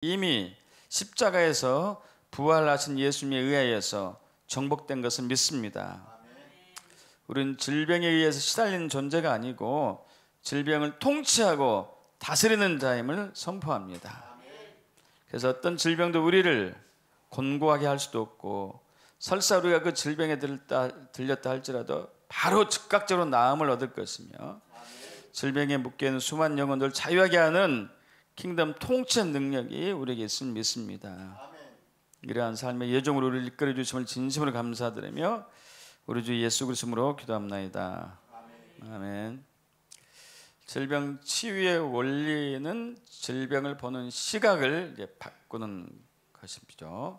이미 십자가에서 부활하신 예수님에 의하여서 정복된 것을 믿습니다. 우리는 질병에 의해서 시달리는 존재가 아니고 질병을 통치하고 다스리는 자임을 선포합니다. 그래서 어떤 질병도 우리를 곤고하게 할 수도 없고, 설사 우리가 그 질병에 들렸다 할지라도 바로 즉각적으로 나음을 얻을 것이며, 질병에 묶여있는 수많은 영혼들 자유하게 하는 킹덤 통치 능력이 우리에게 있음을 믿습니다. 이러한 삶의 예정으로 우리를 이끌어 주심을 진심으로 감사드리며 우리 주 예수 그리스도로 기도합나이다. 아멘. 질병 치유의 원리는 질병을 보는 시각을 이제 바꾸는 것이죠.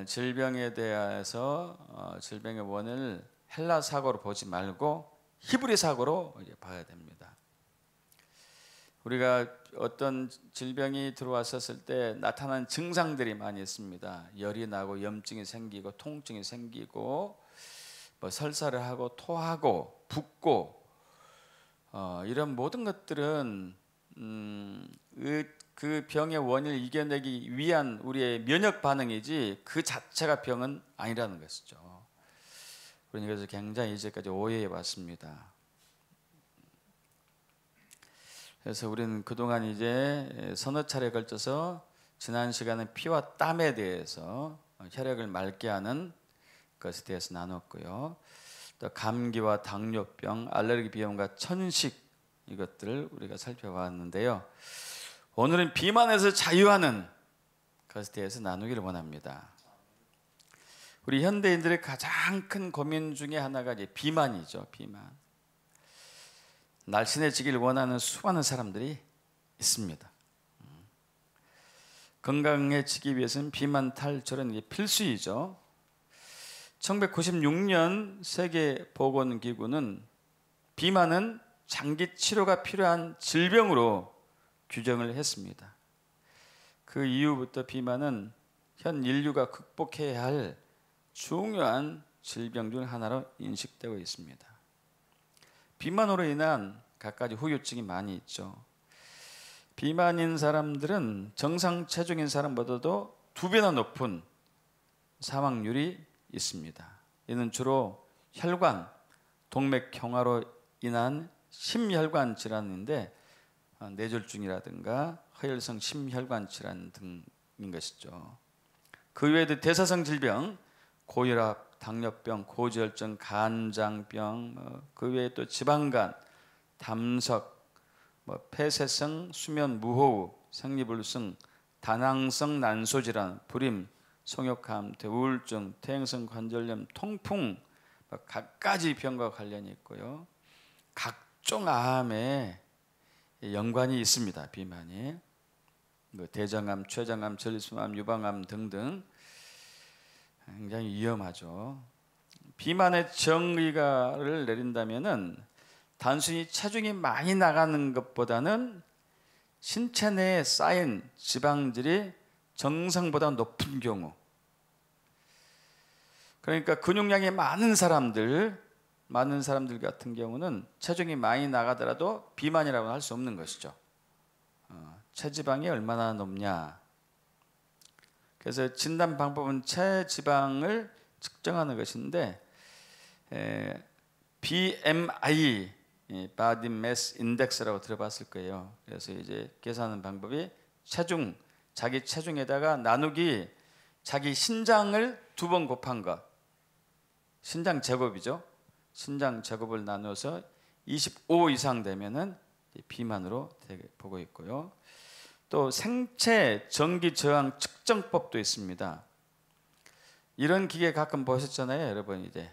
질병에 대해서 질병의 원인을 헬라 사고로 보지 말고 히브리 사고로 이제 봐야 됩니다. 우리가 어떤 질병이 들어왔었을 때 나타난 증상들이 많이 있습니다. 열이 나고 염증이 생기고 통증이 생기고 뭐 설사를 하고 토하고 붓고 이런 모든 것들은 그 병의 원인을 이겨내기 위한 우리의 면역 반응이지 그 자체가 병은 아니라는 것이죠. 그래서 굉장히 이제까지 오해해 왔습니다. 그래서 우리는 그동안 이제 서너 차례에 걸쳐서 지난 시간에 피와 땀에 대해서 혈액을 맑게 하는 것에 대해서 나눴고요. 또 감기와 당뇨병, 알레르기 비염과 천식, 이것들을 우리가 살펴봤는데요. 오늘은 비만에서 자유하는 것에 대해서 나누기를 원합니다. 우리 현대인들의 가장 큰 고민 중에 하나가 이제 비만이죠. 비만. 날씬해지길 원하는 수많은 사람들이 있습니다. 건강해지기 위해서는 비만 탈출은 필수이죠. 1996년 세계보건기구는 비만은 장기 치료가 필요한 질병으로 규정을 했습니다. 그 이후부터 비만은 현 인류가 극복해야 할 중요한 질병 중 하나로 인식되고 있습니다. 비만으로 인한 갖가지 후유증이 많이 있죠. 비만인 사람들은 정상 체중인 사람보다도 2배나 높은 사망률이 있습니다. 이는 주로 혈관, 동맥경화로 인한 심혈관 질환인데 뇌졸중이라든가 허혈성 심혈관 질환 등인 것이죠. 그 외에도 대사성 질병, 고혈압, 당뇨병, 고지혈증, 간장병, 그 외에 또 지방간, 담석, 폐쇄성 수면 무호흡, 생리불순, 다낭성 난소질환, 불임, 성욕감퇴, 우울증, 퇴행성 관절염, 통풍, 갖가지 병과 관련이 있고요. 각종 암에 연관이 있습니다. 비만이 대장암, 췌장암, 전립선암, 유방암 등등 굉장히 위험하죠. 비만의 정의가를 내린다면은 단순히 체중이 많이 나가는 것보다는 신체 내에 쌓인 지방질이 정상보다 높은 경우, 그러니까 근육량이 많은 사람들 같은 경우는 체중이 많이 나가더라도 비만이라고 할 수 없는 것이죠. 체지방이 얼마나 높냐. 그래서 진단 방법은 체지방을 측정하는 것인데 BMI, Body Mass Index라고 들어봤을 거예요. 그래서 이제 계산하는 방법이 자기 체중에다가 나누기 자기 신장을 2번 곱한 것, 신장 제곱이죠. 신장 제곱을 나눠서 25 이상 되면은 비만으로 보고 있고요. 또 생체 전기 저항 측정법도 있습니다. 이런 기계 가끔 보셨잖아요, 여러분. 이제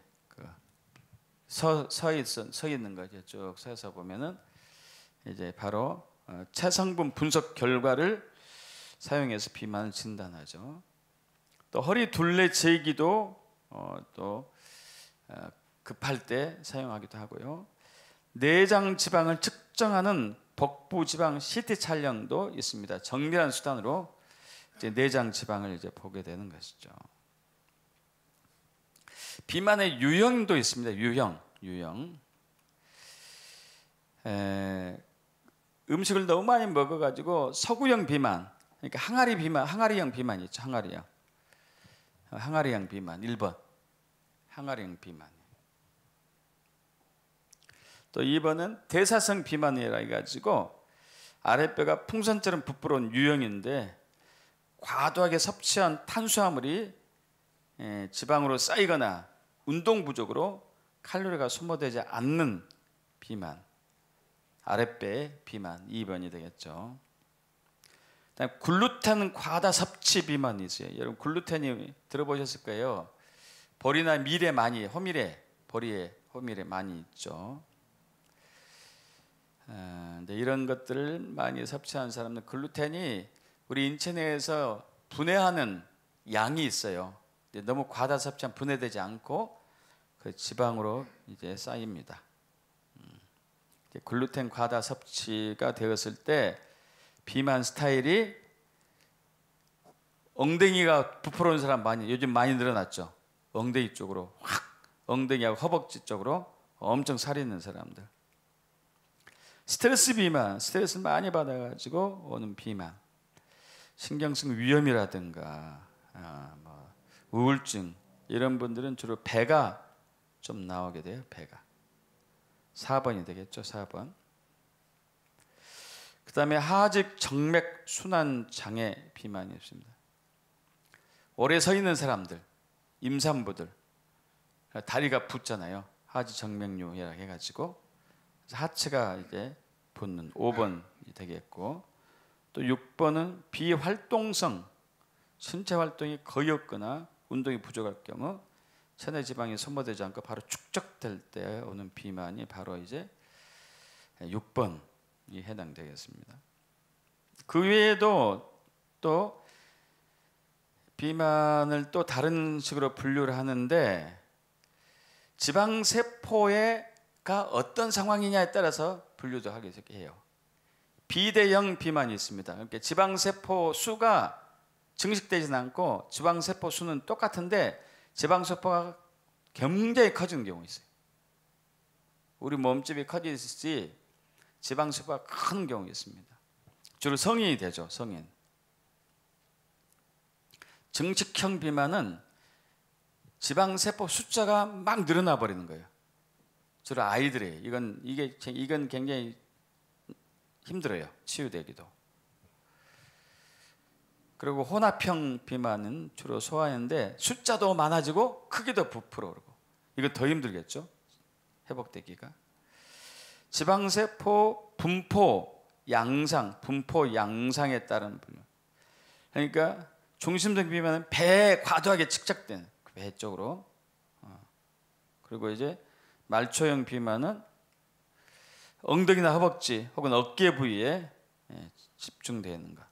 서 있는 거죠. 쭉 서서 보면은 이제 바로 체성분 분석 결과를 사용해서 비만을 진단하죠. 또 허리 둘레 재기도 또 급할 때 사용하기도 하고요. 내장 지방을 측정하는 복부 지방 CT 촬영도 있습니다. 정밀한 수단으로 이제 내장 지방을 이제 보게 되는 것이죠. 비만의 유형도 있습니다. 유형. 음식을 너무 많이 먹어가지고 서구형 비만, 그러니까 항아리 비만, 항아리형 비만이 있죠. 항아리형 비만 1번. 항아리형 비만. 또 2번은 대사성 비만이라 해가지고 아랫배가 풍선처럼 부풀어온 유형인데 과도하게 섭취한 탄수화물이 지방으로 쌓이거나 운동 부족으로 칼로리가 소모되지 않는 비만, 아랫배 비만 2번이 되겠죠. 그다음 글루텐 과다 섭취 비만이 있어요. 여러분 글루텐이 들어보셨을 거예요. 보리나 밀에 많이, 호밀에, 보리에, 호밀에 많이 있죠. 근데 이런 것들을 많이 섭취하는 사람들 글루텐이 우리 인체 내에서 분해하는 양이 있어요. 너무 과다 섭취하면 분해되지 않고 그 지방으로 이제 쌓입니다. 글루텐 과다 섭취가 되었을 때 비만 스타일이 엉덩이가 부풀어오는 사람 요즘 많이 늘어났죠. 엉덩이 쪽으로 확, 엉덩이하고 허벅지 쪽으로 엄청 살이 있는 사람들. 스트레스 비만, 스트레스 많이 받아가지고 오는 비만, 신경성 위염이라든가 우울증 이런 분들은 주로 배가 좀 나오게 돼요. 배가 4번이 되겠죠. 4번. 그 다음에 하직 정맥 순환 장애 비만이 있습니다. 오래 서 있는 사람들, 임산부들 다리가 붓잖아요. 하지 정맥류라 해가지고 하체가 이제 붓는 5번이 되겠고, 또 6번은 비활동성, 신체 활동이 거의 없거나 운동이 부족할 경우 체내 지방이 소모되지 않고 바로 축적될 때 오는 비만이 바로 이제 6번이 해당되겠습니다. 그 외에도 또 비만을 또 다른 식으로 분류를 하는데 지방세포가 어떤 상황이냐에 따라서 분류도 하게 해요. 비대형 비만이 있습니다. 그러니까 지방세포 수가 증식되지는 않고 지방세포 수는 똑같은데 지방세포가 굉장히 커지는 경우가 있어요. 우리 몸집이 커지듯이 지방세포가 큰 경우가 있습니다. 주로 성인이 되죠. 성인. 증식형 비만은 지방세포 숫자가 막 늘어나 버리는 거예요. 주로 아이들이에요. 이건 굉장히 힘들어요. 치유되기도. 그리고 혼합형 비만은 주로 소아인데 숫자도 많아지고 크기도 부풀어 오르고, 이거 더 힘들겠죠. 회복되기가. 지방세포 분포 양상에 따른 분류. 그러니까 중심적 비만은 배에 과도하게 측정된 배 쪽으로. 그리고 이제 말초형 비만은 엉덩이나 허벅지 혹은 어깨 부위에 집중되어 있는 것.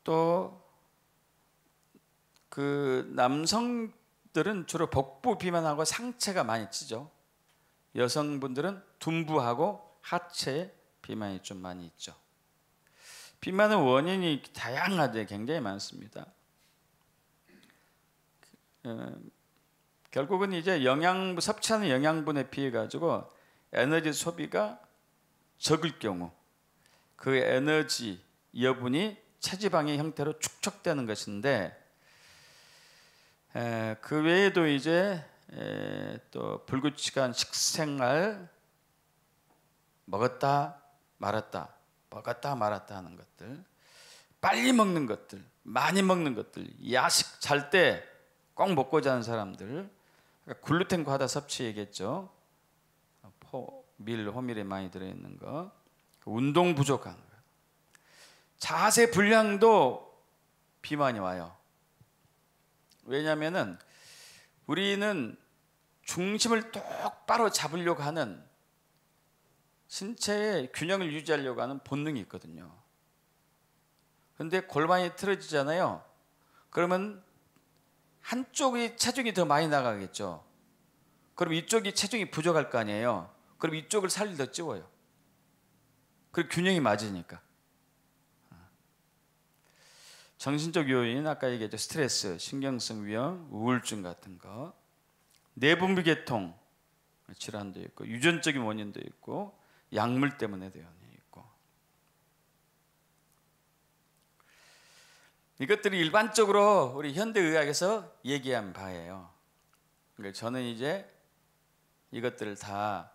또 그 남성들은 주로 복부 비만하고 상체가 많이 찌죠. 여성분들은 둔부하고 하체 비만이 좀 많이 있죠. 비만의 원인이 다양하게 굉장히 많습니다. 결국은 이제 섭취하는 영양분에 비해 가지고 에너지 소비가 적을 경우 그 에너지 여분이 체지방의 형태로 축적되는 것인데, 그 외에도 이제 또 불규칙한 식생활, 먹었다 말았다 하는 것들, 빨리 먹는 것들, 많이 먹는 것들, 야식 잘 때 꼭 먹고 자는 사람들, 그러니까 글루텐 과다 섭취이겠죠. 밀, 호밀에 많이 들어있는 거, 운동 부족한 거, 자세 불량도 비만이 와요. 왜냐하면은 우리는 중심을 똑바로 잡으려고 하는, 신체의 균형을 유지하려고 하는 본능이 있거든요. 그런데 골반이 틀어지잖아요. 그러면 한쪽이 체중이 더 많이 나가겠죠. 그럼 이쪽이 체중이 부족할 거 아니에요. 그럼 이쪽을 살이 더 찌워요. 그리고 균형이 맞으니까. 정신적 요인, 아까 얘기했죠. 스트레스, 신경성 위험, 우울증 같은 거, 내분비계통 질환도 있고, 유전적인 원인도 있고, 약물 때문에 되는 있고, 이것들이 일반적으로 우리 현대의학에서 얘기한 바예요. 그러니까 저는 이제 이것들을 다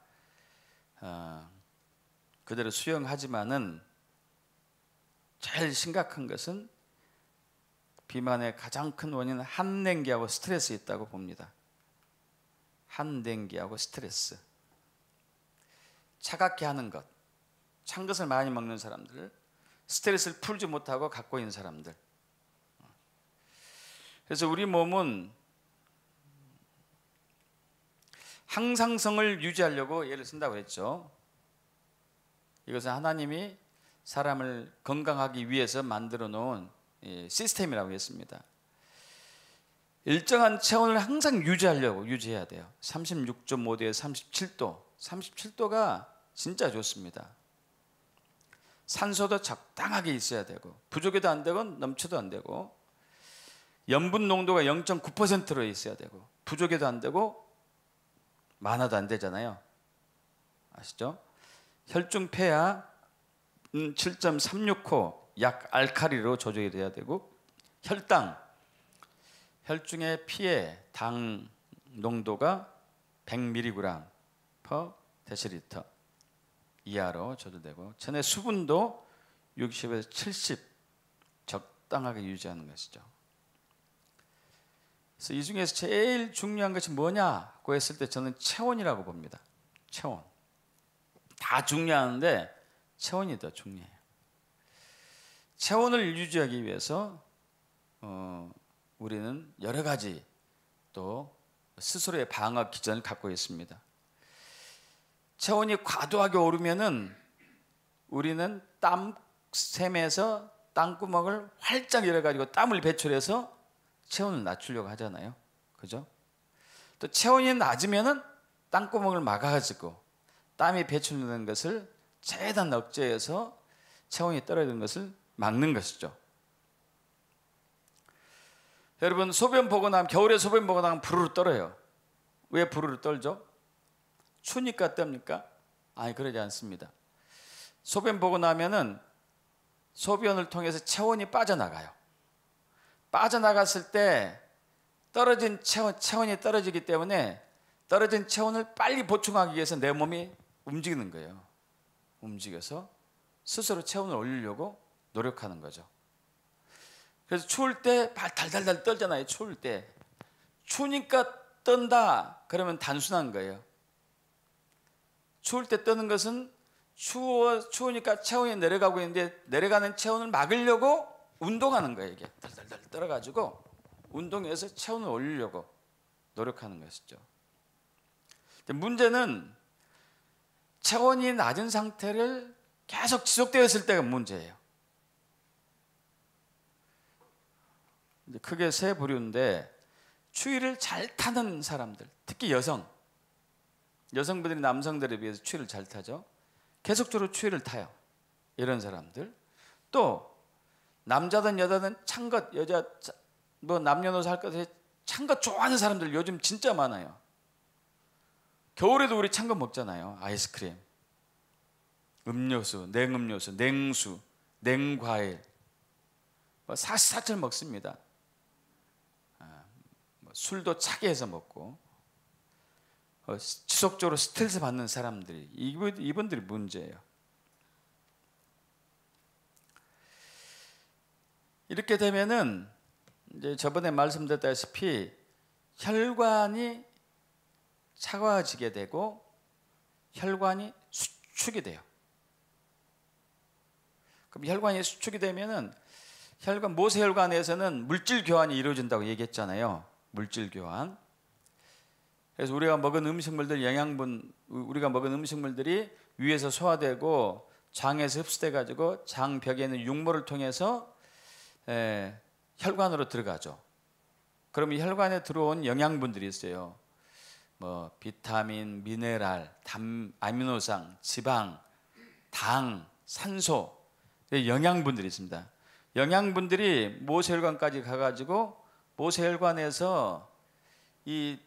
그대로 수용하지만은 제일 심각한 것은 비만의 가장 큰 원인은 한den기하고 스트레스에 있다고 봅니다. 한den기하고 스트레스. 차갑게 하는 것, 찬 것을 많이 먹는 사람들, 스트레스를 풀지 못하고 갖고 있는 사람들. 그래서 우리 몸은 항상성을 유지하려고 예를 쓴다고 했죠. 이것은 하나님이 사람을 건강하기 위해서 만들어 놓은 시스템이라고 했습니다. 일정한 체온을 항상 유지해야 돼요. 36.5도에 37도. 37도가 진짜 좋습니다. 산소도 적당하게 있어야 되고, 부족해도 안 되고 넘쳐도 안 되고, 염분 농도가 0.9%로 있어야 되고, 부족해도 안 되고 많아도 안 되잖아요. 아시죠? 혈중 폐하 7.365 약 알칼리로 조절이 돼야 되고, 혈당, 혈중의 피의 당 농도가 100mg per 데시리터 이하로 조절되고, 체내 수분도 60에서 70 적당하게 유지하는 것이죠. 그래서 이 중에서 제일 중요한 것이 뭐냐고 했을 때 저는 체온이라고 봅니다. 체온. 다 중요한데 체온이 더 중요해요. 체온을 유지하기 위해서 우리는 여러 가지 또 스스로의 방어 기전을 갖고 있습니다. 체온이 과도하게 오르면은 우리는 땀샘에서 땀구멍을 활짝 열어가지고 땀을 배출해서 체온을 낮추려고 하잖아요. 그죠? 또 체온이 낮으면은 땀구멍을 막아가지고 땀이 배출되는 것을 최대한 억제해서 체온이 떨어지는 것을 막는 것이죠. 여러분, 소변 보고 나면, 겨울에 소변 보고 나면 부르르 떨어요. 왜 부르르 떨죠? 추우니까 떱니까? 아니, 그러지 않습니다. 소변 보고 나면은 소변을 통해서 체온이 빠져나가요. 빠져나갔을 때 떨어진 체온이 떨어지기 때문에 떨어진 체온을 빨리 보충하기 위해서 내 몸이 움직이는 거예요. 움직여서 스스로 체온을 올리려고 노력하는 거죠. 그래서 추울 때 발 달달달 떨잖아요. 추울 때. 추우니까 떤다 그러면 단순한 거예요. 추울 때 떠는 것은 추우니까 체온이 내려가고 있는데, 내려가는 체온을 막으려고 운동하는 거예요. 이게 달달달 떨어가지고 운동해서 체온을 올리려고 노력하는 것이죠. 근데 문제는 체온이 낮은 상태를 계속 지속되었을 때가 문제예요. 크게 세 부류인데, 추위를 잘 타는 사람들, 특히 여성분들이 남성들에 비해서 추위를 잘 타죠. 계속적으로 추위를 타요. 이런 사람들. 또 남자든 여자든 찬 것, 여자 뭐 남녀노소 할 것에 찬 것 좋아하는 사람들 요즘 진짜 많아요. 겨울에도 우리 찬 거 먹잖아요. 아이스크림, 음료수, 냉음료수, 냉수, 냉과일, 사시사철 먹습니다. 술도 차게 해서 먹고, 지속적으로 스트레스 받는 사람들이, 이분들이 문제예요. 이렇게 되면은 이제 저번에 말씀드렸다시피 혈관이 차가워지게 되고 혈관이 수축이 돼요. 그럼 혈관이 수축이 되면은 모세혈관에서는 물질 교환이 이루어진다고 얘기했잖아요. 물질 교환. 그래서 우리가 먹은 음식물들이 위에서 소화되고 장에서 흡수돼 가지고 장벽에 있는 육모를 통해서 혈관으로 들어가죠. 그러면 혈관에 들어온 영양분들이 있어요. 뭐 비타민, 미네랄, 아미노산, 지방, 당, 산소, 영양분들이 있습니다. 영양분들이 모세혈관까지 가가지고 모세혈관에서 이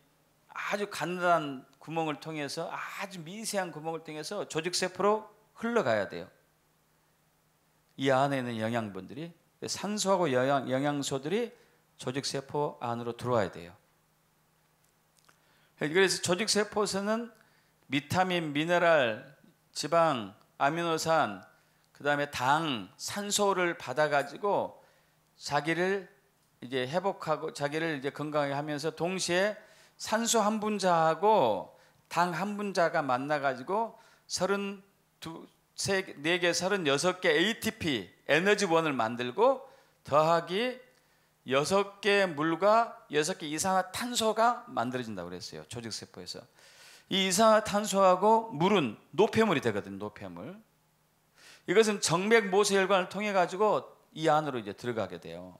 아주 가느다란 구멍을 통해서, 아주 미세한 구멍을 통해서 조직세포로 흘러가야 돼요. 이 안에 있는 영양분들이. 산소하고 영양소들이 조직세포 안으로 들어와야 돼요. 그래서 조직세포에서는 비타민, 미네랄, 지방, 아미노산, 그 다음에 당, 산소를 받아가지고 자기를 이제 회복하고 자기를 이제 건강하게 하면서 동시에 산소 한 분자하고 당 한 분자가 만나가지고 34개, 36개 ATP, 에너지원을 만들고 더하기 6개 물과 6개 이산화탄소가 만들어진다고 그랬어요. 조직세포에서. 이 이산화탄소하고 물은 노폐물이 되거든요. 노폐물. 이것은 정맥모세혈관을 통해 가지고 이 안으로 이제 들어가게 돼요.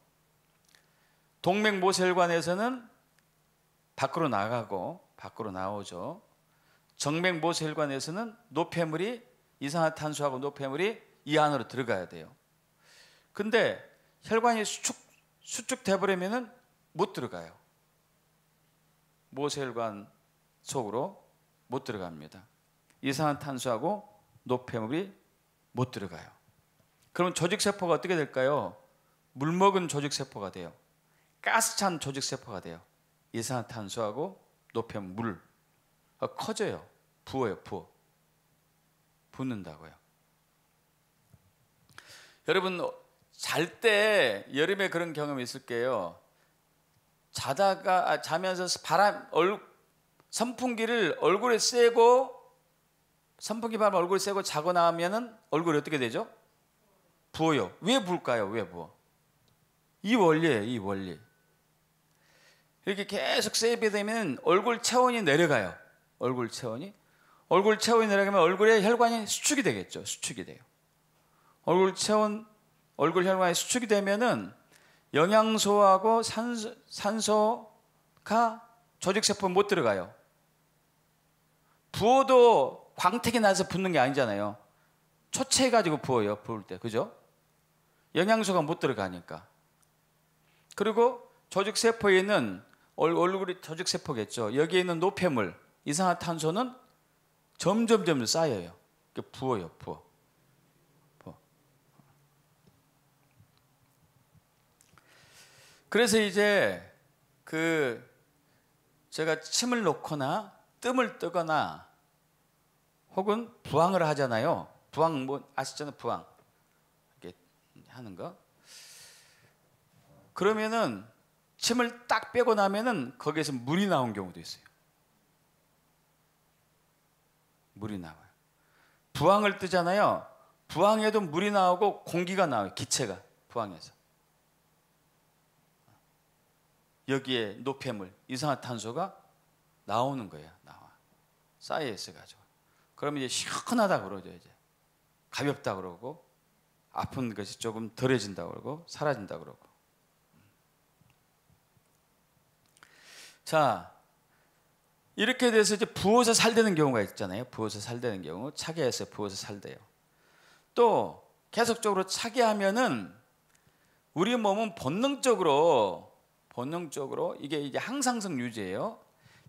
동맥모세혈관에서는 밖으로 나가고 밖으로 나오죠. 정맥모세혈관에서는 노폐물이 이산화탄소하고 노폐물이 이 안으로 들어가야 돼요. 근데 혈관이 수축돼 버리면은 못 들어가요. 모세혈관 속으로 못 들어갑니다. 이산화탄소하고 노폐물이 못 들어가요. 그럼 조직세포가 어떻게 될까요? 물먹은 조직세포가 돼요. 가스찬 조직세포가 돼요. 이산화탄소하고 노폐물, 물 커져요. 부어요. 붓는다고요. 여러분 잘 때 여름에 그런 경험이 있을 거예요. 자면서 선풍기를 얼굴에 쐬고 선풍기 바람 얼굴에 쐬고 자고 나면은 얼굴이 어떻게 되죠? 부어요. 왜 부을까요? 왜 부어? 이 원리예요. 이 원리. 이렇게 계속 세게 되면 얼굴 체온이 내려가요. 얼굴 체온이 내려가면 얼굴에 혈관이 수축이 되겠죠. 수축이 돼요. 얼굴 혈관이 수축이 되면은 영양소하고 산소가 조직세포에 못 들어가요. 부어도 광택이 나서 붓는 게 아니잖아요. 초췌해가지고 부어요. 부을 때. 그죠? 영양소가 못 들어가니까. 그리고 조직세포에 있는 얼굴이 조직세포겠죠. 여기에 있는 노폐물, 이산화탄소는 점점 쌓여요. 부어요. 부어. 그래서 이제 제가 침을 놓거나 뜸을 뜨거나 혹은 부항을 하잖아요. 부항 뭐 아시잖아요. 부항 이렇게 하는 거. 그러면은 침을 딱 빼고 나면은 거기에서 물이 나온 경우도 있어요. 물이 나와요. 부항을 뜨잖아요. 부항에도 물이 나오고 공기가 나와요. 기체가 부항에서. 여기에 노폐물, 이산화탄소가 나오는 거예요. 나와. 쌓여 있어가지고. 그러면 이제 시원하다 그러죠. 이제 가볍다 그러고 아픈 것이 조금 덜해진다 그러고 사라진다 그러고. 자, 이렇게 돼서 이제 부어서 살되는 경우가 있잖아요. 부어서 살되는 경우, 차게해서 부어서 살대요. 또 계속적으로 차게 하면은 우리 몸은 본능적으로 이게 이제 항상성 유지예요.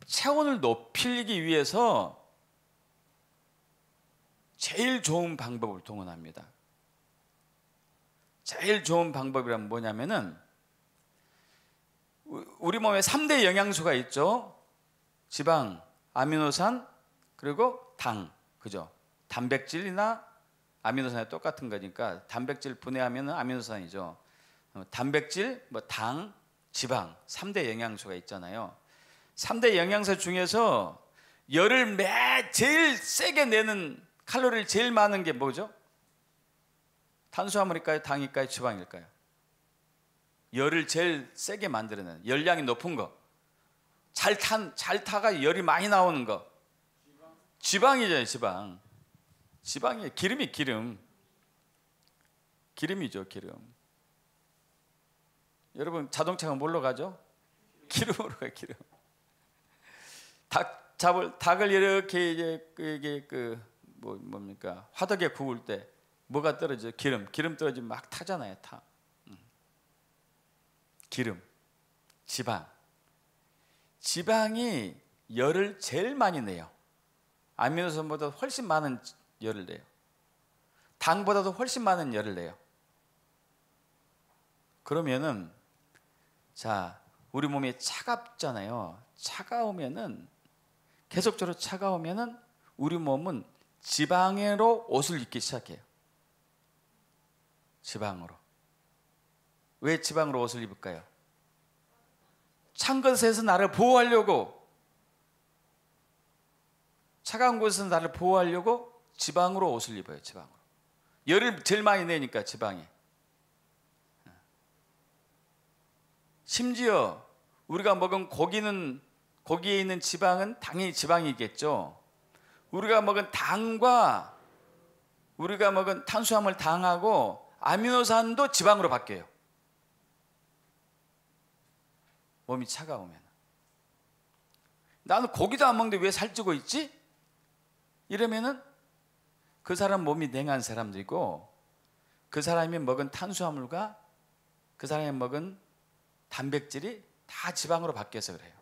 체온을 높이기 위해서 제일 좋은 방법을 동원합니다. 제일 좋은 방법이란 뭐냐면은 우리 몸에 3대 영양소가 있죠. 지방, 아미노산, 그리고 당. 그죠? 단백질이나 아미노산이 똑같은 거니까 단백질 분해하면 아미노산이죠. 단백질, 당, 지방 3대 영양소가 있잖아요. 3대 영양소 중에서 열을 제일 세게 내는 칼로리를 제일 많은 게 뭐죠? 탄수화물일까요? 당일까요? 지방일까요? 열을 제일 세게 만들어내는 열량이 높은 거. 잘 타가 열이 많이 나오는 거. 지방이잖아요. 지방이에요. 기름이죠. 기름. 여러분 자동차가 뭘로 가죠? 기름으로 가요. 기름. 닭을 이렇게 이제 뭡니까? 화덕에 구울 때 뭐가 떨어져? 기름 떨어지면 막 타잖아요. 기름, 지방이 열을 제일 많이 내요. 아미노산보다 훨씬 많은 열을 내요. 당보다도 훨씬 많은 열을 내요. 그러면은 자, 우리 몸이 차갑잖아요. 차가우면은 계속적으로 차가우면은 우리 몸은 지방으로 옷을 입기 시작해요. 지방으로. 왜 지방으로 옷을 입을까요? 찬 것에서 나를 보호하려고, 차가운 곳에서 나를 보호하려고 지방으로 옷을 입어요. 지방으로. 열을 제일 많이 내니까 지방이. 심지어 우리가 먹은 고기는, 고기에 있는 지방은 당연히 지방이겠죠. 우리가 먹은 당과 우리가 먹은 탄수화물 당하고 아미노산도 지방으로 바뀌어요. 몸이 차가우면. 나는 고기도 안 먹는데 왜 살찌고 있지? 이러면은 그 사람 몸이 냉한 사람들이고, 그 사람이 먹은 탄수화물과 그 사람이 먹은 단백질이 다 지방으로 바뀌어서 그래요.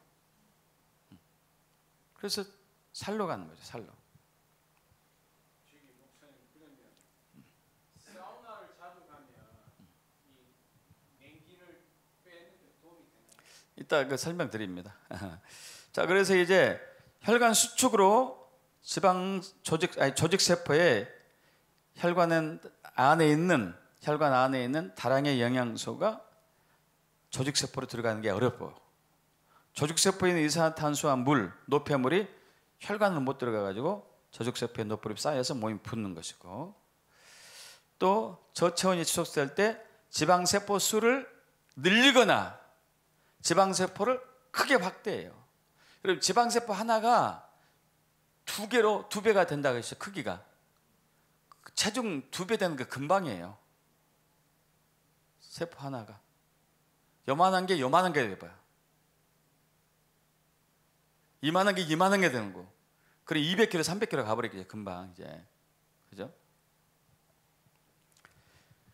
그래서 살로 가는 거죠. 살로. 사우나를 자주 가면 이 냉기를 빼는데 도움이 되나요? 이따 그 설명드립니다. 자, 그래서 이제 혈관 수축으로 지방 조직 세포에 혈관 안에 있는 다량의 영양소가 조직 세포로 들어가는 게 어렵고, 조직 세포에 있는 이산화탄소와 물, 노폐물이 혈관으로 못 들어가 가지고 조직 세포에 노폐물이 쌓여서 몸이 붓는 것이고, 또 저체온이 지속될 때 지방 세포 수를 늘리거나 지방 세포를 크게 확대해요. 그럼 지방 세포 하나가 두 배가 된다고 했어요. 크기가. 체중 2배 되는 게 금방이에요. 세포 하나가. 요만한 게 돼봐요. 이만한 게 되는 거. 그래 200kg, 300kg 가버리겠죠. 금방 이제. 그죠?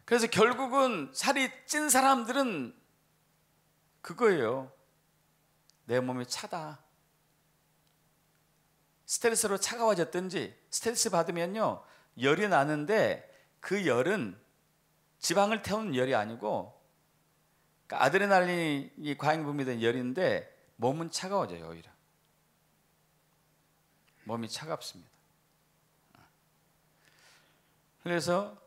그래서 결국은 살이 찐 사람들은 그거예요. 내 몸이 차다. 스트레스로 차가워졌든지, 스트레스 받으면요 열이 나는데 그 열은 지방을 태우는 열이 아니고, 그러니까 아드레날린이 과잉 분비된 열인데 몸은 차가워져요. 오히려 몸이 차갑습니다. 그래서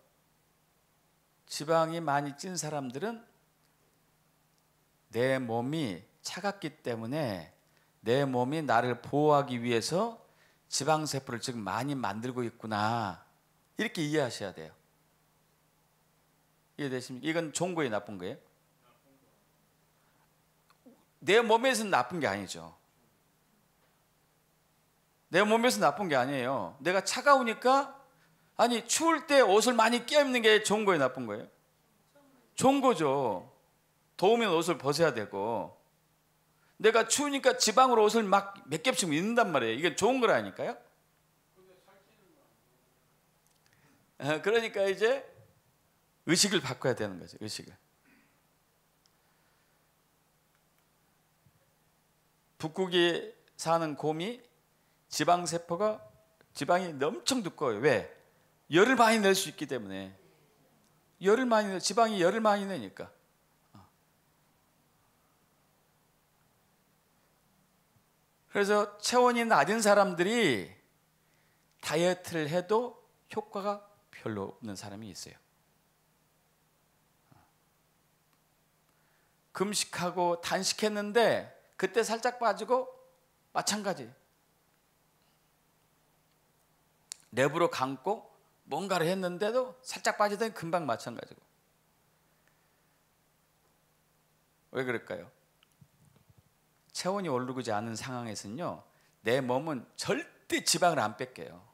지방이 많이 찐 사람들은 내 몸이 차갑기 때문에 내 몸이 나를 보호하기 위해서 지방세포를 지금 많이 만들고 있구나, 이렇게 이해하셔야 돼요. 이해되십니까? 이건 좋은 거예요, 나쁜 거예요? 내 몸에서는 나쁜 게 아니죠. 내 몸에서 나쁜 게 아니에요. 내가 차가우니까, 아니 추울 때 옷을 많이 껴입는 게 좋은 거예요, 나쁜 거예요? 좋은 거죠. 더우면 옷을 벗어야 되고, 내가 추우니까 지방으로 옷을 막 몇 겹씩 입는단 말이에요. 이게 좋은 거라니까요. 그러니까 이제 의식을 바꿔야 되는 거죠. 의식을. 북극에 사는 곰이 지방이 엄청 두꺼워요. 왜? 열을 많이 낼 수 있기 때문에. 지방이 열을 많이 내니까. 그래서 체온이 낮은 사람들이 다이어트를 해도 효과가 별로 없는 사람이 있어요. 금식하고 단식했는데 그때 살짝 빠지고, 마찬가지. 랩으로 감고 뭔가를 했는데도 살짝 빠지더니 금방 마찬가지고. 왜 그럴까요? 체온이 오르지 않은 상황에서는요, 내 몸은 절대 지방을 안 뺏겨요.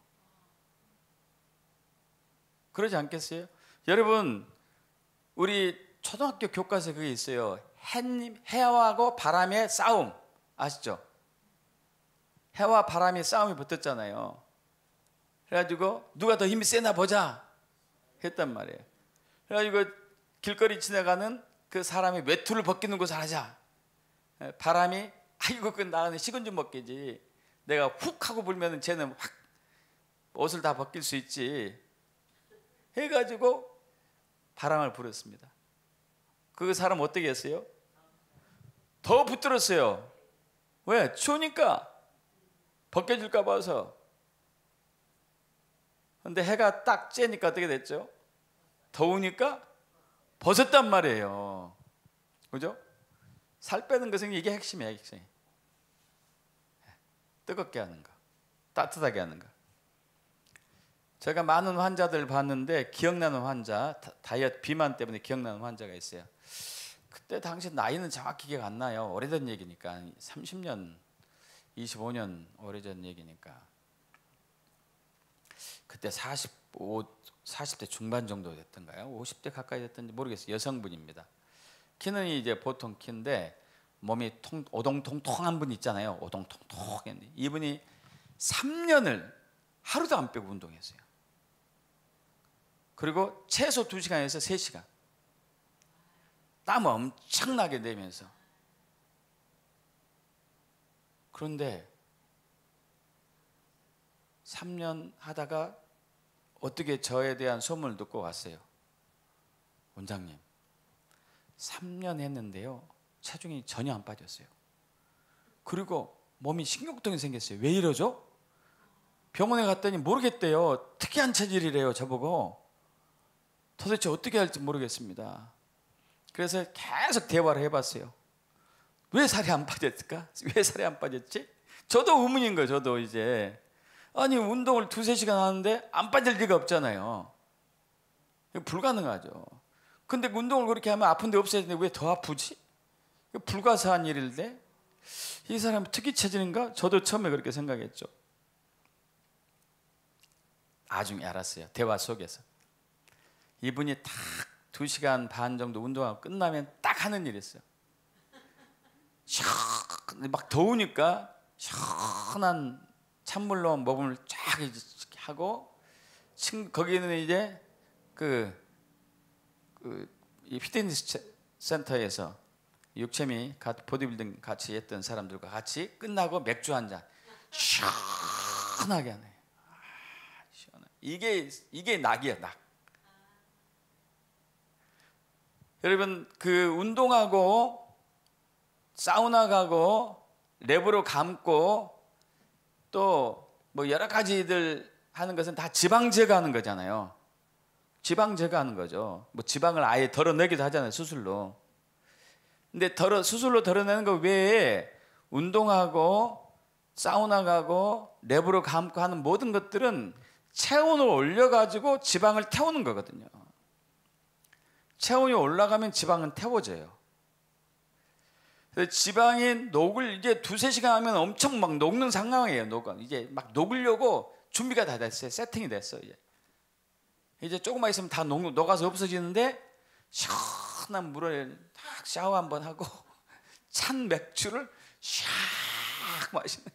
그러지 않겠어요? 여러분, 우리 초등학교 교과서에 그게 있어요. 해와하고 바람의 싸움, 아시죠? 해와 바람의 싸움이 붙었잖아요. 그래가지고 누가 더 힘이 세나 보자 했단 말이에요. 그래가지고 길거리 지나가는 그 사람이 외투를 벗기는 곳을 하자. 바람이 아이고 그 나는 식은 죽 먹기지, 내가 훅 하고 불면은 쟤는 확 옷을 다 벗길 수 있지 해가지고 바람을 불었습니다. 그 사람 어떻게 했어요? 더 붙들었어요. 왜? 추우니까 벗겨질까 봐서. 근데 해가 딱 쬐니까 어떻게 됐죠? 더우니까 벗었단 말이에요. 그죠? 살 빼는 것은 이게 핵심이야, 핵심. 뜨겁게 하는 거, 따뜻하게 하는 거. 제가 많은 환자들 봤는데 기억나는 환자, 다이어트 비만 때문에 기억나는 환자가 있어요. 그때 당시 나이는 정확히 기억 안 나요. 오래된 얘기니까 30년, 25년 오래전 얘기니까. 그때 40대 중반 정도 됐던가요? 50대 가까이 됐던지 모르겠어요. 여성분입니다. 키는 이제 보통 키인데 몸이 오동통통한 분 있잖아요. 오동통통. 이분이 3년을 하루도 안 빼고 운동했어요. 그리고 최소 2시간에서 3시간. 땀 엄청나게 내면서. 그런데 3년 하다가 어떻게 저에 대한 소문을 듣고 왔어요. 원장님, 3년 했는데요, 체중이 전혀 안 빠졌어요. 그리고 몸이 식욕통이 생겼어요. 왜 이러죠? 병원에 갔더니 모르겠대요. 특이한 체질이래요, 저보고. 도대체 어떻게 할지 모르겠습니다. 그래서 계속 대화를 해봤어요. 왜 살이 안 빠졌을까? 왜 살이 안 빠졌지? 저도 의문인 거예요. 저도 이제 아니 운동을 2-3시간 하는데 안 빠질 리가 없잖아요. 불가능하죠. 근데 운동을 그렇게 하면 아픈 데 없어야 되는데 왜 더 아프지? 불가사한 일인데 이 사람 특이 체질인가? 저도 처음에 그렇게 생각했죠. 나중에 알았어요. 대화 속에서. 이분이 딱 2시간 반 정도 운동하고 끝나면 딱 하는 일이 있어요. 막 더우니까 시원한 찬물로 몸을 쫙 하고, 거기는 이제 이 피트니스 센터에서 육체미 보디빌딩 같이 했던 사람들과 같이 끝나고 맥주 한 잔 시원하게 하네. 시원해. 이게 낙이야, 낙. 여러분, 그 운동하고 사우나 가고 랩으로 감고 또 뭐 여러 가지들 하는 것은 다 지방 제거하는 거잖아요. 지방 제거하는 거죠. 뭐 지방을 아예 덜어내기도 하잖아요, 수술로. 근데 수술로 덜어내는 거 외에 운동하고 사우나 가고 랩으로 감고 하는 모든 것들은 체온을 올려가지고 지방을 태우는 거거든요. 체온이 올라가면 지방은 태워져요. 그래서 지방이 이제 2-3시간 하면 엄청 막 녹는 상황이에요. 이제 막 녹으려고 준비가 다 됐어요. 세팅이 됐어요. 이제 조금만 있으면 다 녹아서 없어지는데 시원한 물을 딱 샤워 한번 하고 찬 맥주를 샥 마시는.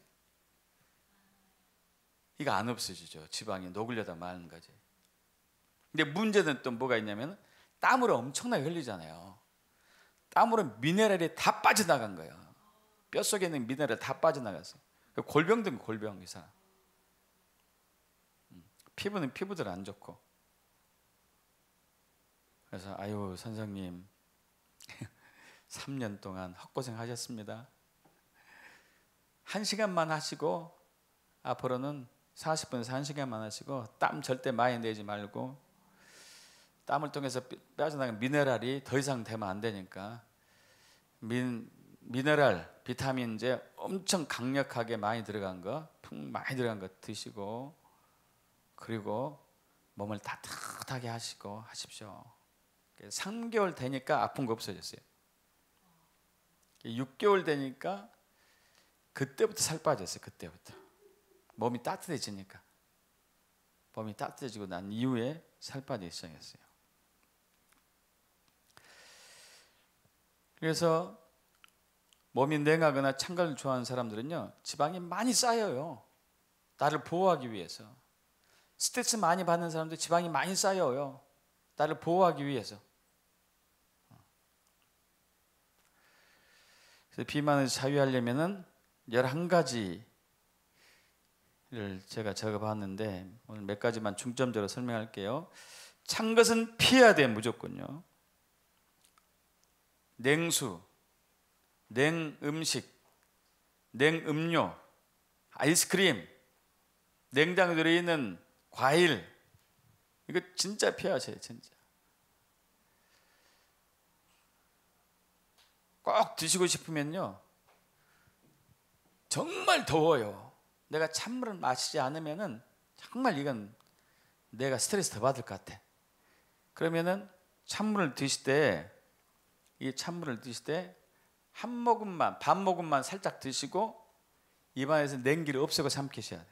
이거 안 없어지죠. 지방이 녹으려다 마는 거지. 근데 문제는 또 뭐가 있냐면 땀을 엄청나게 흘리잖아요. 땀으로 미네랄이 다 빠져나간 거예요. 뼛속에 있는 미네랄이 다 빠져나갔어요. 골병 이 사람. 피부는 피부들 안 좋고. 그래서 아유 선생님 3년 동안 헛고생 하셨습니다. 1시간만 하시고 앞으로는 40분에서 1시간만 하시고 땀 절대 많이 내지 말고, 땀을 통해서 빠져나간 미네랄이 더 이상 되면 안 되니까 미네랄, 비타민제 엄청 강력하게 많이 들어간 거 드시고, 그리고 몸을 따뜻하게 하시고 하십시오. 3개월 되니까 아픈 거 없어졌어요. 6개월 되니까 그때부터 살 빠졌어요. 그때부터 몸이 따뜻해지니까. 몸이 따뜻해지고 난 이후에 살 빠지기 시작했어요. 그래서 몸이 냉하거나 찬 걸 좋아하는 사람들은요, 지방이 많이 쌓여요. 나를 보호하기 위해서. 스트레스 많이 받는 사람들 지방이 많이 쌓여요. 나를 보호하기 위해서. 그래서 비만에서 자유하려면은 11가지를 제가 적어봤는데 오늘 몇 가지만 중점적으로 설명할게요. 찬 것은 피해야 돼, 무조건요. 냉수, 냉음식, 냉음료, 아이스크림, 냉장고에 들어있는 과일, 이거 진짜 피하세요. 진짜 꼭 드시고 싶으면요, 정말 더워요. 내가 찬물을 마시지 않으면은 정말 이건 내가 스트레스 더 받을 것 같아. 그러면은 찬물을 드실 때, 이 찬물을 드실 때 한 모금만, 반 모금만 살짝 드시고 입안에서 냉기를 없애고 삼키셔야 돼.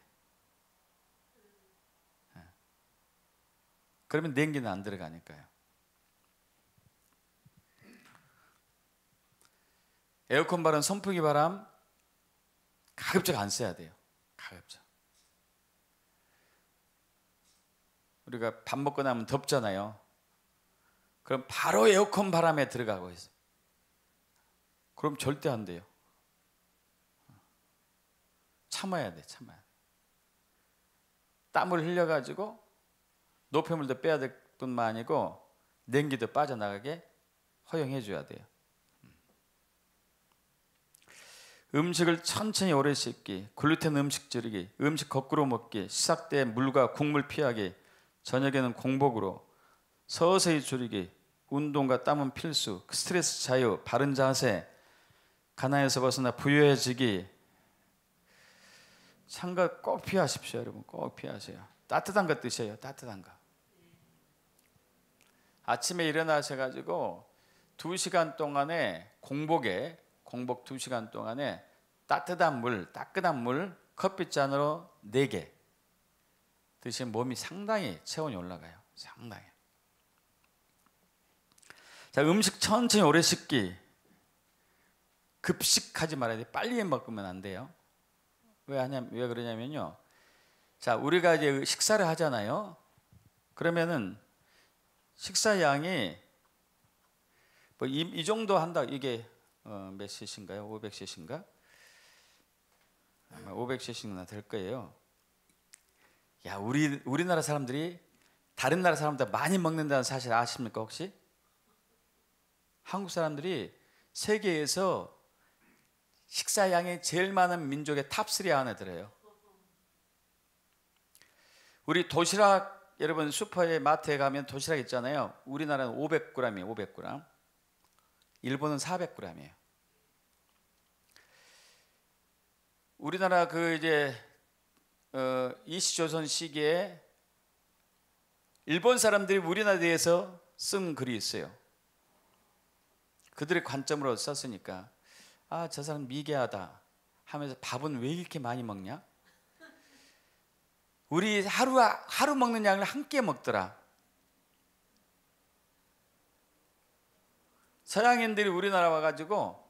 그러면 냉기는 안 들어가니까요. 에어컨 바람, 선풍기 바람 가급적 안 써야 돼요. 가급적. 우리가 밥 먹고 나면 덥잖아요. 그럼 바로 에어컨 바람에 들어가고 있어요. 그럼 절대 안 돼요. 참아야 돼, 참아야 돼. 땀을 흘려가지고 노폐물도 빼야 될 뿐만 아니고 냉기도 빠져나가게 허용해 줘야 돼요. 음식을 천천히 오래 씹기, 글루텐 음식 줄이기, 음식 거꾸로 먹기, 식사 때 물과 국물 피하기, 저녁에는 공복으로, 서서히 줄이기, 운동과 땀은 필수, 스트레스 자유, 바른 자세, 가난에서 벗어나 부유해지기. 찬 거 꼭 피하십시오, 여러분. 꼭 피하세요. 따뜻한 거 드셔요. 따뜻한 거. 아침에 일어나셔가지고 2시간 동안에 공복 2시간 동안에 따뜻한 물, 따끈한 물 커피잔으로 4개 드시면 몸이 상당히 체온이 올라가요. 상당히. 자, 음식 천천히 오래 씹기. 급식하지 말아야 돼. 빨리 먹으면 안 돼요. 왜 그러냐면요. 자, 우리가 이제 식사를 하잖아요. 그러면은 식사 양이 뭐 이 정도 한다. 이게 몇 cc인가요? 500cc인가? 아마 500cc나 될 거예요. 야, 우리나라 사람들이 다른 나라 사람보다 많이 먹는다는 사실 아십니까 혹시? 한국 사람들이 세계에서 식사량이 제일 많은 민족의 탑3 안에 들어요. 우리 도시락, 여러분 슈퍼에 마트에 가면 도시락 있잖아요. 우리나라는 500g이에요. 500g. 일본은 400g이에요. 우리나라 그 이제 이시조선 시기에 일본 사람들이 우리나라에 대해서 쓴 글이 있어요. 그들의 관점으로 썼으니까, 아, 저 사람 미개하다 하면서 밥은 왜 이렇게 많이 먹냐? 우리 하루 먹는 양을 한 끼 먹더라. 서양인들이 우리나라 와가지고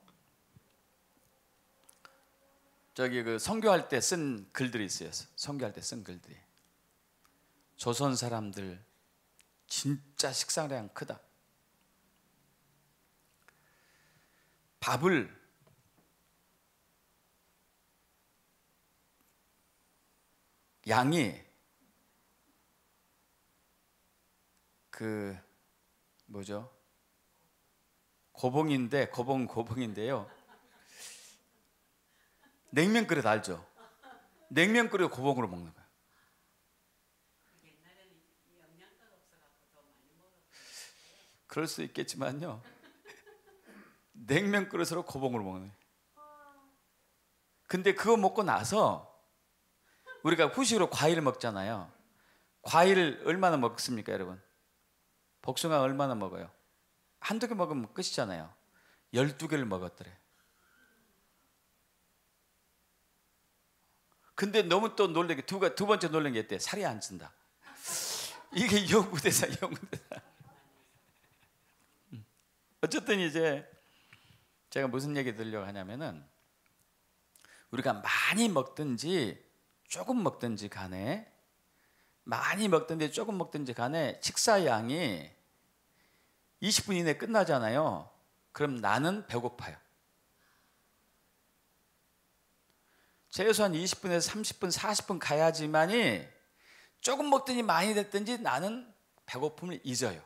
저기 그 선교할 때 쓴 글들이 있어요. 선교할 때 쓴 글들이. 조선 사람들 진짜 식사량 크다. 밥을 양이 그 뭐죠? 고봉인데요. 냉면 그릇 알죠? 냉면 그릇 고봉으로 먹는 거예요. 그럴 수 있겠지만요. 냉면 그릇으로 고봉으로 먹는 거예요. 근데 그거 먹고 나서 우리가 후식으로 과일을 먹잖아요. 과일 얼마나 먹습니까, 여러분? 복숭아 얼마나 먹어요? 한두 개 먹으면 끝이잖아요. 12개를 먹었더래. 근데 너무 또 놀란 게 두 번째 놀란 게 있대. 살이 안 찐다. 이게 연구대사. 어쨌든 이제 제가 무슨 얘기 드리려고 하냐면은, 우리가 많이 먹든지 조금 먹든지 간에, 많이 먹든지 조금 먹든지 간에 식사 양이 20분 이내에 끝나잖아요. 그럼 나는 배고파요. 최소한 20분에서 30분, 40분 가야지만이 조금 먹든지 많이 됐든지 나는 배고픔을 잊어요.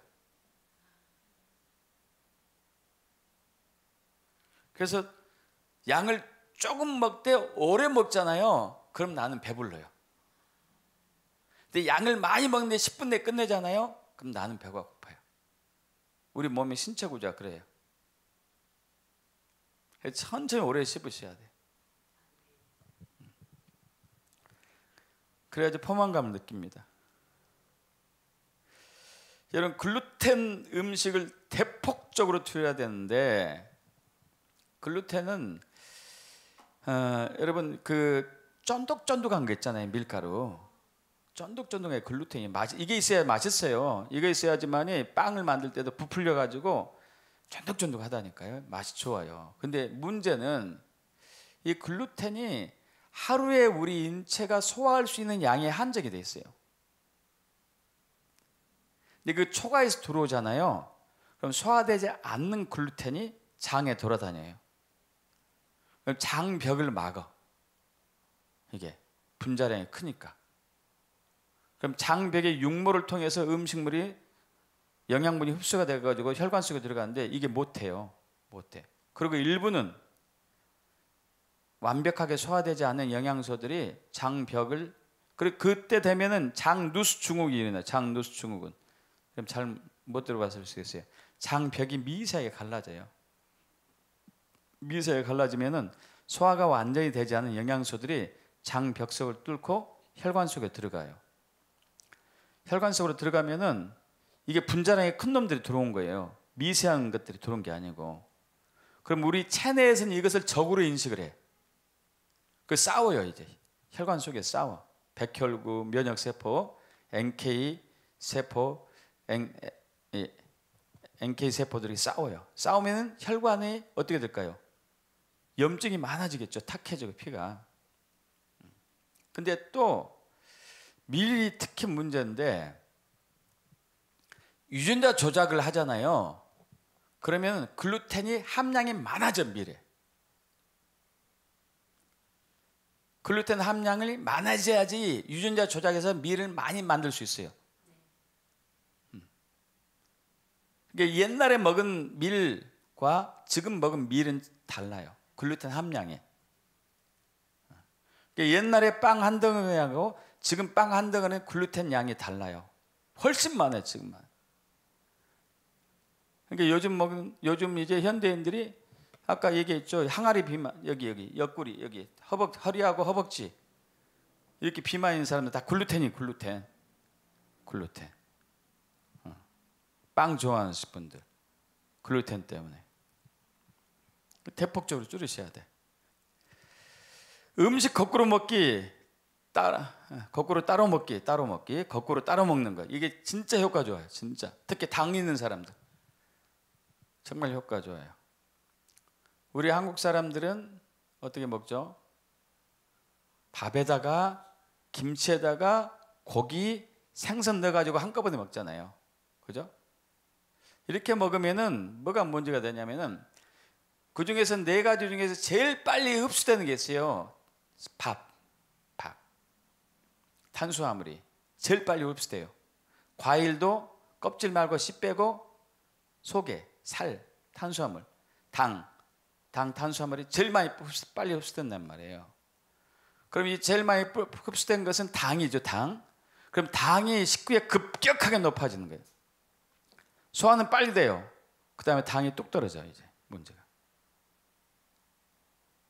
그래서 양을 조금 먹되 오래 먹잖아요. 그럼 나는 배불러요. 근데 양을 많이 먹는데 10분 내에 끝내잖아요. 그럼 나는 배가 고파요. 우리 몸의 신체 구조가 그래요. 천천히 오래 씹으셔야 돼요. 그래야지 포만감을 느낍니다. 여러분, 글루텐 음식을 대폭적으로 줄여야 되는데, 글루텐은 여러분 그 쫀득쫀득한 거 있잖아요. 밀가루 쫀득쫀득한 글루텐이 이게 있어야 맛있어요. 이거 있어야지만이 빵을 만들 때도 부풀려 가지고 쫀득쫀득하다니까요. 맛이 좋아요. 근데 문제는 이 글루텐이 하루에 우리 인체가 소화할 수 있는 양의 한정이 돼 있어요. 근데 그 초과해서 들어오잖아요. 그럼 소화되지 않는 글루텐이 장에 돌아다녀요. 그럼 장벽을 막아. 이게 분자량이 크니까. 그럼 장벽의 육모를 통해서 음식물이 영양분이 흡수가 돼가지고 혈관 속에 들어가는데 이게 못해요. 못해. 그리고 일부는 완벽하게 소화되지 않는 영양소들이 장벽을, 그리고 그때 되면은 장누수 증후군이 일어나요. 장누수 증후군. 그럼 잘 못 들어봤을 수 있어요. 장벽이 미세하게 갈라져요. 미세하게 갈라지면은 소화가 완전히 되지 않은 영양소들이 장벽석을 뚫고 혈관 속에 들어가요. 혈관 속으로 들어가면은 이게 분자량이 큰 놈들이 들어온 거예요. 미세한 것들이 들어온 게 아니고. 그럼 우리 체내에서는 이것을 적으로 인식을 해. 그 싸워요. 이제 혈관 속에 싸워. 백혈구, 면역세포, NK 세포, NK 세포들이 싸워요. 싸우면은 혈관이 어떻게 될까요? 염증이 많아지겠죠. 탁해지고 피가. 근데 또 밀이 특히 문제인데, 유전자 조작을 하잖아요. 그러면 글루텐이 함량이 많아져. 밀에 글루텐 함량이 많아져야지 유전자 조작해서 밀을 많이 만들 수 있어요. 그러니까 옛날에 먹은 밀과 지금 먹은 밀은 달라요. 글루텐 함량이. 그러니까 옛날에 빵 한 덩어리하고 지금 빵 한 덩어리는 글루텐 양이 달라요. 훨씬 많아요. 지금만. 그러니까 요즘 이제 현대인들이 아까 얘기했죠. 항아리 비만, 여기 옆구리, 여기 허리하고 허벅지 이렇게 비만 있는 사람들 다 글루텐. 빵 좋아하는 분들 글루텐 때문에 대폭적으로 줄이셔야 돼. 음식 거꾸로 먹기, 거꾸로 따로 먹기, 거꾸로 따로 먹는 거, 이게 진짜 효과 좋아요. 진짜 특히 당 있는 사람들 정말 효과 좋아요. 우리 한국 사람들은 어떻게 먹죠? 밥에다가 김치에다가 고기, 생선 넣어가지고 한꺼번에 먹잖아요. 그죠? 이렇게 먹으면은 뭐가 문제가 되냐면은 그 중에서 4가지 중에서 제일 빨리 흡수되는 게 있어요. 밥. 탄수화물이 제일 빨리 흡수돼요. 과일도 껍질 말고 씨 빼고 속에 살, 탄수화물, 당 탄수화물이 제일 빨리 흡수된단 말이에요. 그럼 이 제일 많이 흡수된 것은 당이죠. 당. 그럼 당이 식후에 급격하게 높아지는 거예요. 소화는 빨리 돼요. 그 다음에 당이 뚝 떨어져요. 이제 문제가.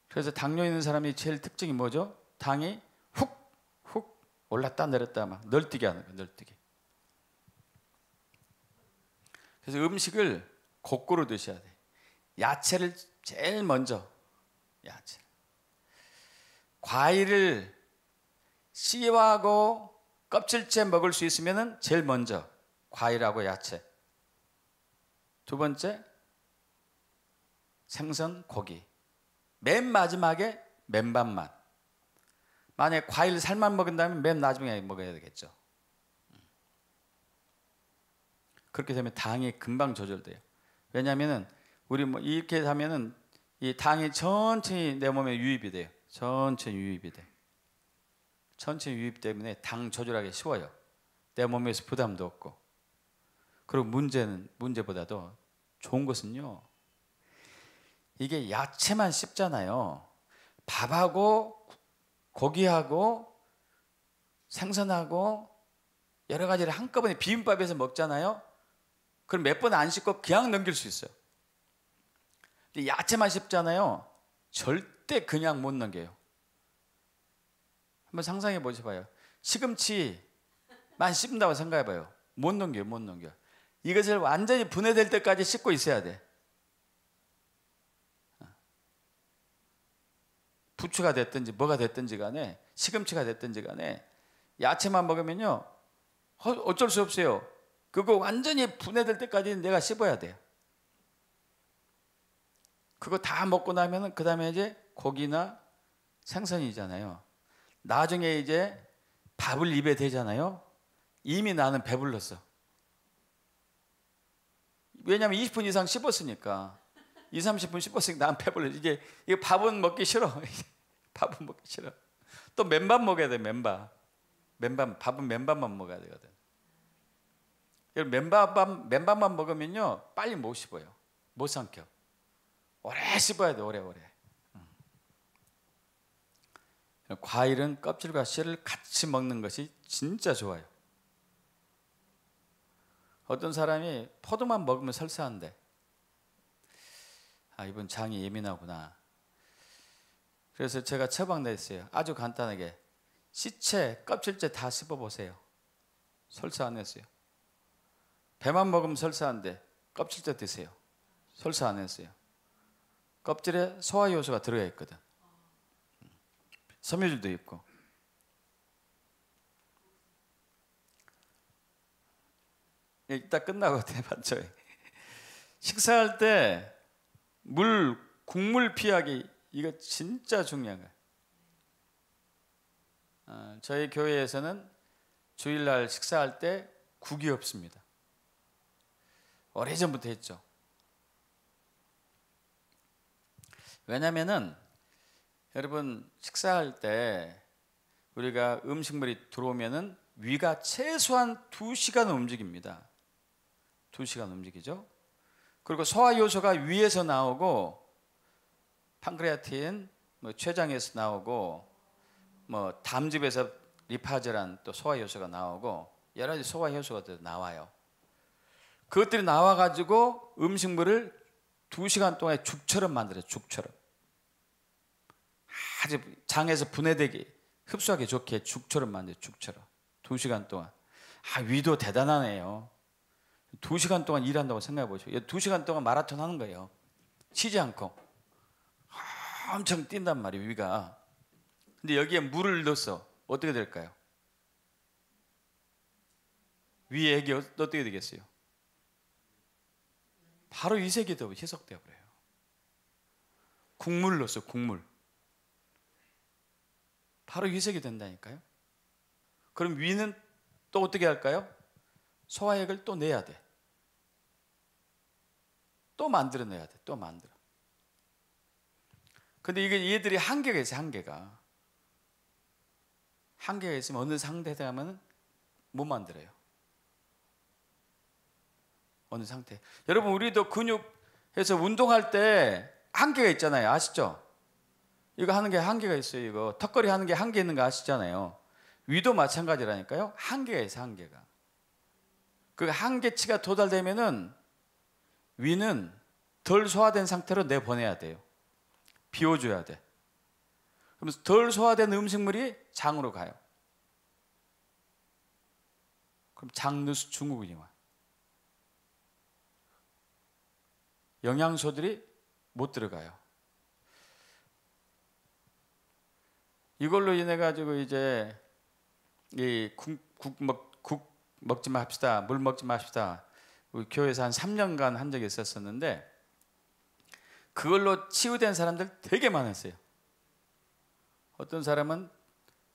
그래서 당뇨 있는 사람이 제일 특징이 뭐죠? 당이 훅 올랐다 내렸다 막 널뛰게 하는 거예요. 널뛰게. 그래서 음식을 거꾸로 드셔야 돼요. 야채를 제일 먼저, 야채. 과일을 씨하고 껍질째 먹을 수 있으면 제일 먼저 과일하고 야채. 두 번째 생선, 고기. 맨 마지막에 맨밥만. 만약에 과일 살만 먹은다면 맨 나중에 먹어야 되겠죠. 그렇게 되면 당이 금방 조절돼요. 왜냐하면은 우리 뭐 이렇게 하면은 이 당이 천천히 내 몸에 유입이 돼요. 천천히 유입이 돼. 천천히 유입 때문에 당 조절하기 쉬워요. 내 몸에서 부담도 없고. 그리고 문제보다도 좋은 것은요, 이게 야채만 씹잖아요. 밥하고 고기하고 생선하고 여러 가지를 한꺼번에 비빔밥에서 먹잖아요. 그럼 몇 번 안 씹고 그냥 넘길 수 있어요. 근데 야채만 씹잖아요. 절대 그냥 못 넘겨요. 한번 상상해 보셔봐요. 시금치만 씹는다고 생각해 봐요. 못 넘겨요, 못 넘겨. 이것을 완전히 분해될 때까지 씹고 있어야 돼. 부추가 됐든지 뭐가 됐든지 간에, 시금치가 됐든지 간에 야채만 먹으면요 어쩔 수 없어요. 그거 완전히 분해될 때까지 내가 씹어야 돼요. 그거 다 먹고 나면은 그 다음에 이제 고기나 생선이잖아요. 나중에 이제 밥을 입에 대잖아요. 이미 나는 배불렀어. 왜냐하면 20분 이상 씹었으니까. 20, 30분 씹었으니까 난 배불러. 이게 밥은 먹기 싫어. 밥은 먹기 싫어. 또 맨밥 먹어야 돼. 맨밥. 밥은 맨밥만 먹어야 되거든. 맨밥만 먹으면요 빨리 못 씹어요. 못 삼켜. 오래 씹어야 돼. 오래. 과일은 껍질과 씨를 같이 먹는 것이 진짜 좋아요. 어떤 사람이 포도만 먹으면 설사한대. 아, 이분 장이 예민하구나. 그래서 제가 처방 냈어요. 아주 간단하게 씨체, 껍질째 다 씹어보세요. 설사 안 했어요. 배만 먹으면 설사한데 껍질째 드세요. 설사 안 했어요. 껍질에 소화 요소가 들어가 있거든. 섬유질도 있고. 이따 끝나고 대봤죠. 식사할 때 국물 피하기 이거 진짜 중요한 거예요. 저희 교회에서는 주일날 식사할 때 국이 없습니다. 오래전부터 했죠. 왜냐면은 여러분 식사할 때 우리가 음식물이 들어오면은 위가 최소한 2시간 움직입니다. 2시간 움직이죠. 그리고 소화 요소가 위에서 나오고 판크레아틴, 췌장에서 나오고 담즙에서 리파제란 또 소화 요소가 나오고 여러 가지 소화 요소가 나와요. 그것들이 나와가지고 음식물을 2시간 동안 죽처럼 만들어요. 죽처럼. 아주 장에서 분해되게 흡수하기 좋게 죽처럼 만들어요. 죽처럼. 2시간 동안. 위도 대단하네요. 2시간 동안 일한다고 생각해 보시죠. 2시간 동안 마라톤 하는 거예요. 쉬지 않고. 엄청 뛴단 말이에요, 위가. 근데 여기에 물을 넣었어. 어떻게 될까요? 위에 액이 어떻게 되겠어요? 바로 이색이 되고 희석되어 버려요. 국물 넣었어, 국물. 바로 희석이 된다니까요. 그럼 위는 또 어떻게 할까요? 소화액을 또 내야 돼. 또 만들어내야 돼. 또 만들어. 근데 이게 얘들이 한계가 있어요. 한계가 있으면 어느 상태에 가면 못 만들어요. 어느 상태. 여러분 우리도 근육해서 운동할 때 한계가 있잖아요. 아시죠? 이거 하는 게 한계가 있어요. 이거 턱걸이 하는 게 한계 있는 거 아시잖아요. 위도 마찬가지라니까요. 한계가 있어요. 한계가. 그 한계치가 도달되면은 위는 덜 소화된 상태로 내보내야 돼요. 비워줘야 돼. 그러면서 덜 소화된 음식물이 장으로 가요. 그럼 장누수 증후군이 와요. 영양소들이 못 들어가요. 이걸로 인해 가지고 이제 국 먹지 맙시다, 물 먹지 맙시다. 우리 교회에서 한 3년간 한 적이 있었는데 그걸로 치유된 사람들 되게 많았어요. 어떤 사람은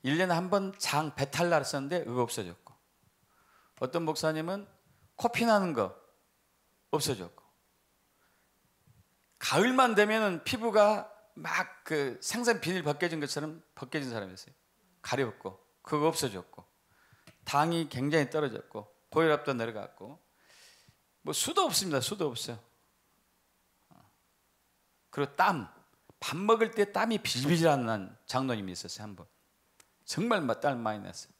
1년에 한 번 장 배탈 났었는데 그거 없어졌고, 어떤 목사님은 코피 나는 거 없어졌고, 가을만 되면은 피부가 막 그 생선 비닐 벗겨진 것처럼 벗겨진 사람이 있어요. 가렵고 그거 없어졌고, 당이 굉장히 떨어졌고, 고혈압도 내려갔고, 수도 없습니다. 수도 없어요. 그리고 밥 먹을 때 땀이 비질비질 난 장로님이 있었어요. 한번 정말 땀 많이 났어요.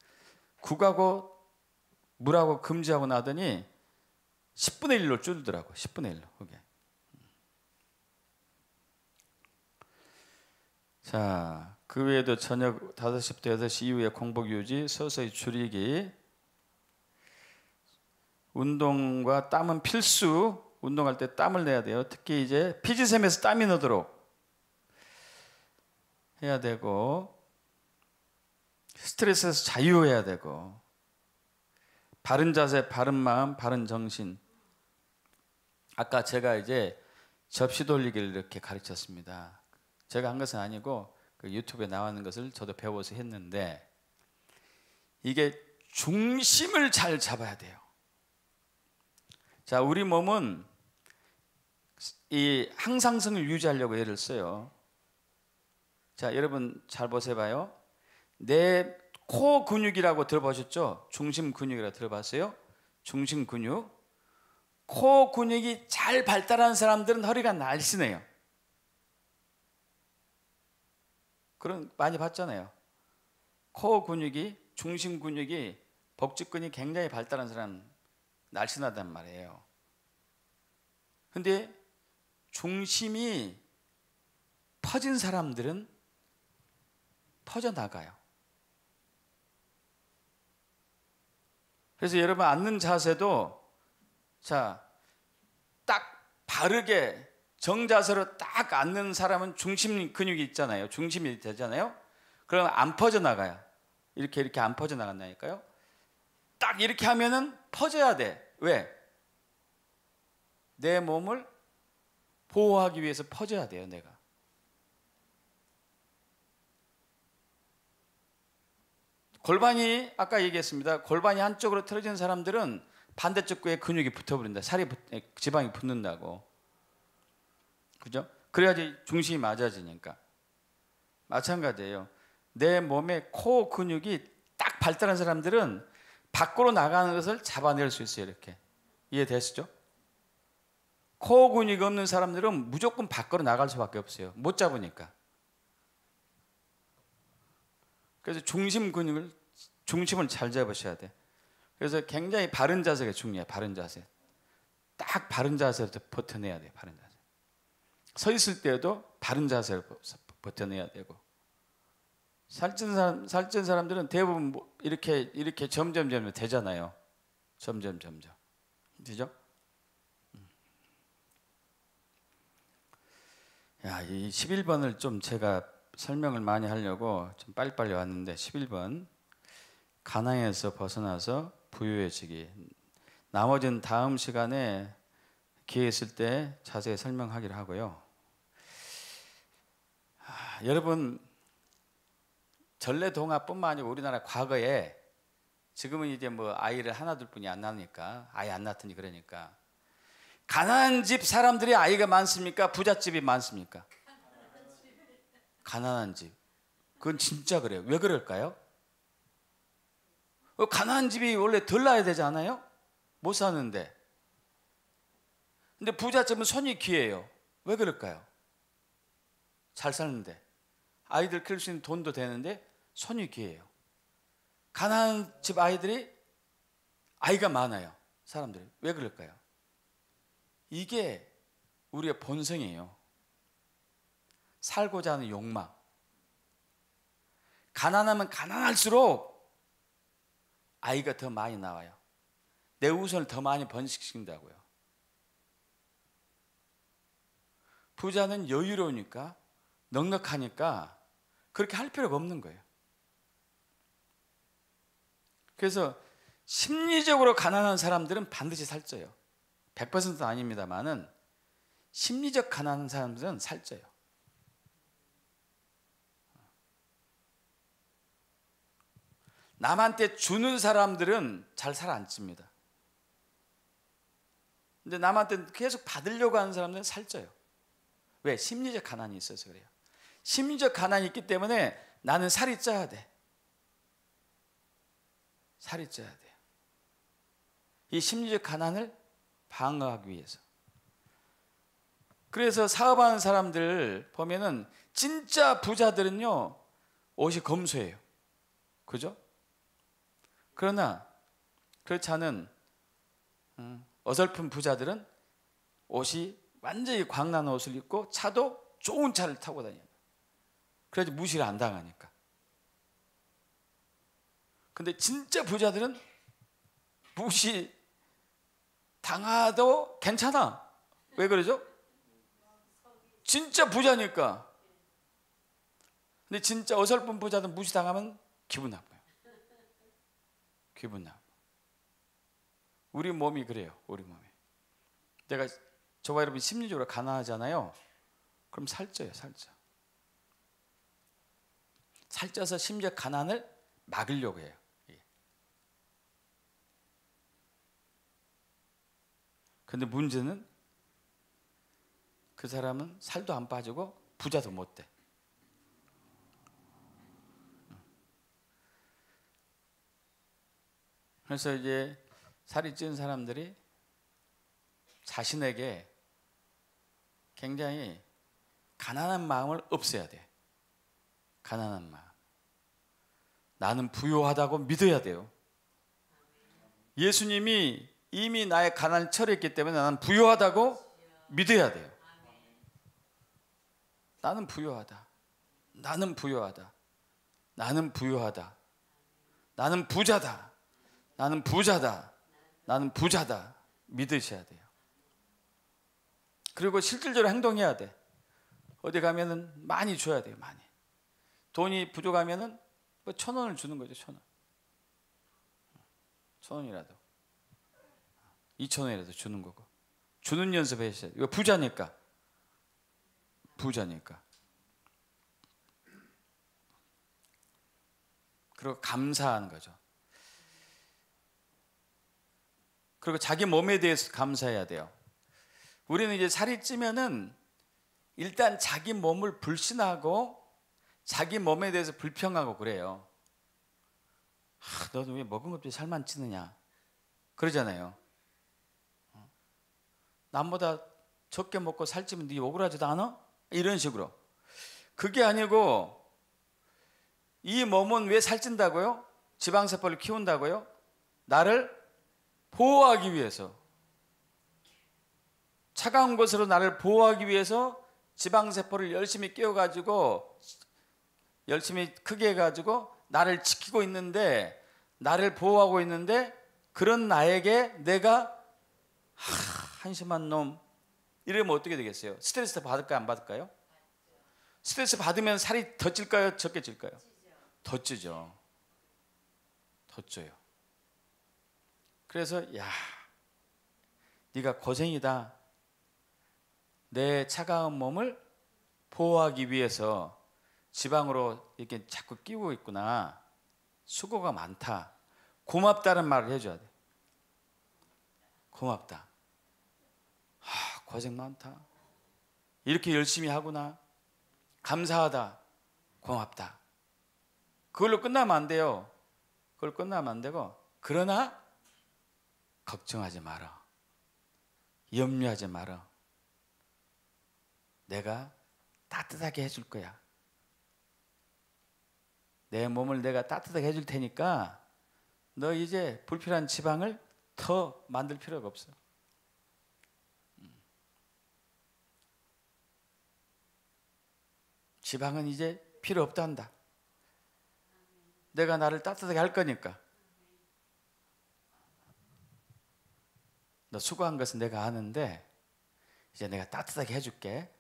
국하고 물하고 금지하고 나더니 10분의 1로 줄더라고. 10분의 1로 그게. 자, 그 외에도 저녁 5시부터 8시 이후에 공복 유지, 서서히 줄이기, 운동과 땀은 필수. 운동할 때 땀을 내야 돼요. 특히 이제 피지샘에서 땀이 나도록 해야 되고, 스트레스에서 자유해야 되고, 바른 자세, 바른 마음, 바른 정신. 아까 제가 이제 접시 돌리기를 이렇게 가르쳤습니다. 제가 한 것은 아니고 그 유튜브에 나오는 것을 저도 배워서 했는데, 이게 중심을 잘 잡아야 돼요. 자, 우리 몸은 이 항상성을 유지하려고 애를 써요. 자, 여러분 잘 보세요 봐요. 내 코 근육이라고 들어보셨죠? 중심 근육이라고 들어봤어요? 중심 근육. 코 근육이 잘 발달한 사람들은 허리가 날씬해요. 그런 많이 봤잖아요. 코 근육이, 중심 근육이, 복직근이 굉장히 발달한 사람 날씬하단 말이에요. 근데 중심이 퍼진 사람들은 퍼져나가요. 그래서 여러분 앉는 자세도 자, 딱 바르게 정자세로 딱 앉는 사람은 중심 근육이 있잖아요. 중심이 되잖아요. 그러면 안 퍼져나가요. 이렇게 안 퍼져나간다니까요. 딱 이렇게 하면은 퍼져야 돼. 왜? 내 몸을 보호하기 위해서 퍼져야 돼요, 내가. 골반이 아까 얘기했습니다. 골반이 한쪽으로 틀어진 사람들은 반대쪽 에 근육이 붙어버린다. 지방이 붙는다고. 그죠? 그래야지 중심이 맞아지니까. 마찬가지예요. 내 몸의 코 근육이 딱 발달한 사람들은 밖으로 나가는 것을 잡아낼 수 있어요. 이렇게. 이해되시죠? 코 근육이 없는 사람들은 무조건 밖으로 나갈 수밖에 없어요. 못 잡으니까. 그래서 중심을 잘 잡으셔야 돼. 그래서 굉장히 바른 자세가 중요해요. 바른 자세. 딱 바른 자세로 버텨내야 돼요. 바른 자세. 서 있을 때도 바른 자세로 버텨내야 되고. 살찐 사람들은 대부분 이렇게 점점 되잖아요. 점점. 그죠? 야, 이 11번을 좀 제가 설명을 많이 하려고 좀 빨리빨리 왔는데 11번 가난에서 벗어나서 부유해지기. 나머지는 다음 시간에 기회 있을 때 자세히 설명하기로 하고요. 여러분 전래동화뿐만 아니고 우리나라 과거에 지금은 이제 뭐 아이를 하나 둘 뿐이 안 낳으니까 아예 안 낳더니 그러니까 가난한 집 사람들이 아이가 많습니까? 부잣집이 많습니까? 가난한 집. 그건 진짜 그래요. 왜 그럴까요? 가난한 집이 원래 덜 낳아야 되지 않아요? 못 사는데. 근데 부잣집은 손이 귀해요. 왜 그럴까요? 잘 사는데. 아이들 키울 수 있는 돈도 되는데 손이 귀해요. 가난한 집 아이들이 아이가 많아요. 사람들이. 왜 그럴까요? 이게 우리의 본성이에요. 살고자 하는 욕망. 가난하면 가난할수록 아이가 더 많이 나와요. 내 우선을 더 많이 번식시킨다고요. 부자는 여유로우니까 넉넉하니까 그렇게 할 필요가 없는 거예요. 그래서 심리적으로 가난한 사람들은 반드시 살쪄요. 100%는 아닙니다만은 심리적 가난한 사람들은 살쪄요. 남한테 주는 사람들은 잘 살 안 찝니다. 근데 남한테 계속 받으려고 하는 사람들은 살쪄요. 왜? 심리적 가난이 있어서 그래요. 심리적 가난이 있기 때문에 나는 살이 쪄야 돼. 살이 쪄야 돼요. 이 심리적 가난을 방어하기 위해서. 그래서 사업하는 사람들 보면은 진짜 부자들은요 옷이 검소해요. 그죠? 그러나 그렇지 않은 어설픈 부자들은 옷이 완전히 광난 옷을 입고 차도 좋은 차를 타고 다녀요. 그래야지 무시를 안 당하니까. 근데 진짜 부자들은 무시 당하도 괜찮아. 왜 그러죠? 진짜 부자니까. 근데 진짜 어설픈 부자들 무시 당하면 기분 나빠요. 기분 나빠. 우리 몸이 그래요. 우리 몸이. 내가 저와 여러분 심리적으로 가난하잖아요. 그럼 살쪄요. 살쪄. 살쪄서 심지어 가난을 막으려고 해요. 근데 문제는 그 사람은 살도 안 빠지고 부자도 못 돼. 그래서 이제 살이 찐 사람들이 자신에게 굉장히 가난한 마음을 없애야 돼. 가난한 마음. 나는 부유하다고 믿어야 돼요. 예수님이 이미 나의 가난을 처리했기 때문에 나는 부유하다고 믿어야 돼요. 나는 부유하다. 나는 부유하다. 나는 부유하다. 나는 부자다. 나는 부자다. 나는 부자다. 믿으셔야 돼요. 그리고 실질적으로 행동해야 돼. 어디 가면은 많이 줘야 돼요. 많이. 돈이 부족하면은 뭐 1,000원을 주는 거죠. 1,000원. 1,000원이라도. 2,000원이라도 주는 거고. 주는 연습하셔야 돼요. 이거 부자니까. 부자니까. 그리고 감사하는 거죠. 그리고 자기 몸에 대해서 감사해야 돼요. 우리는 이제 살이 찌면은 일단 자기 몸을 불신하고 자기 몸에 대해서 불평하고 그래요. 너는 왜 먹은 것도 살만 찌느냐 그러잖아요. 남보다 적게 먹고 살찌면 네 억울하지도 않아? 이런 식으로. 그게 아니고 이 몸은 왜 살찐다고요? 지방세포를 키운다고요? 나를 보호하기 위해서. 차가운 것으로 나를 보호하기 위해서 지방세포를 열심히 끼워가지고 열심히 크게 해가지고 나를 지키고 있는데, 나를 보호하고 있는데, 그런 나에게 내가 한심한 놈 이러면 어떻게 되겠어요? 스트레스 받을까요? 안 받을까요? 스트레스 받으면 살이 더 찔까요? 적게 찔까요? 더 찌죠. 더 쪄요. 그래서 야, 네가 고생이다. 내 차가운 몸을 보호하기 위해서 지방으로 이렇게 자꾸 끼우고 있구나. 수고가 많다. 고맙다는 말을 해줘야 돼. 고맙다. 고생 많다. 이렇게 열심히 하구나. 감사하다. 고맙다. 그걸로 끝나면 안 돼요. 그걸 끝나면 안 되고, 그러나 걱정하지 마라. 염려하지 마라. 내가 따뜻하게 해줄 거야. 내 몸을 내가 따뜻하게 해줄 테니까 너 이제 불필요한 지방을 더 만들 필요가 없어. 지방은 이제 필요 없다 한다. 내가 나를 따뜻하게 할 거니까. 너 수고한 것은 내가 아는데 이제 내가 따뜻하게 해줄게.